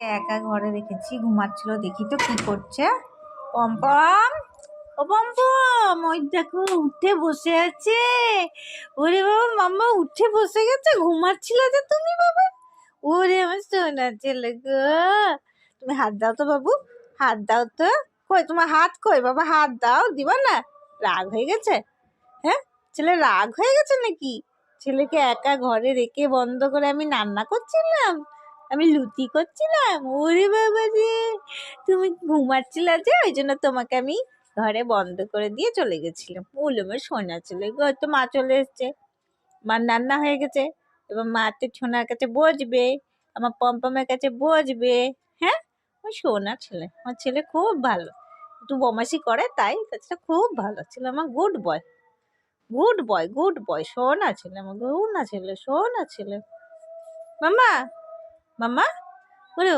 একা ঘরে রেখেছি, ঘুমাচ্ছিল। দেখি তো কি করছে। পম্পম, ও পম্পম, ওই দেখো উঠে বসে আছে। ওরে বাবা, মাম্মা উঠে বসে গেছে। ঘুমাচ্ছিল যে তুমি বাবা। ওরে আমার সোনা ছেলে গো, তুমি হাত দাও তো বাবু, হাত দাও তো। কই তোমার হাত, কই বাবা, হাত দাও। দিবা না? রাগ হয়ে গেছে? হ্যাঁ, ছেলে রাগ হয়ে গেছে নাকি? ছেলেকে একা ঘরে রেখে বন্ধ করে আমি রান্না করছিলাম, আমি লুচি করছিলাম। ওরে বাবা রে, তুমি ঘুমাচ্ছিলে যে, ওই জন্য তোমাকে আমি ঘরে বন্ধ করে দিয়ে চলে গেছিলাম। বলে আমার সোনা ছেলে গো, তো মা চলে এসছে, মার রান্না হয়ে গেছে। এবার মা তো সোনার কাছে বসবে, আমার পম্পমের কাছে বসবে। হ্যাঁ, ওই সোনা ছেলে, আমার ছেলে খুব ভালো। একটু বদমাশি করে তাই, তাছাড়া খুব ভালো ছেলে আমার। Good boy, good boy, good boy, সোনা ছেলে আমার, সোনা ছেলে, সোনা ছেলে। মাম্মা, মাম্মা, ওরে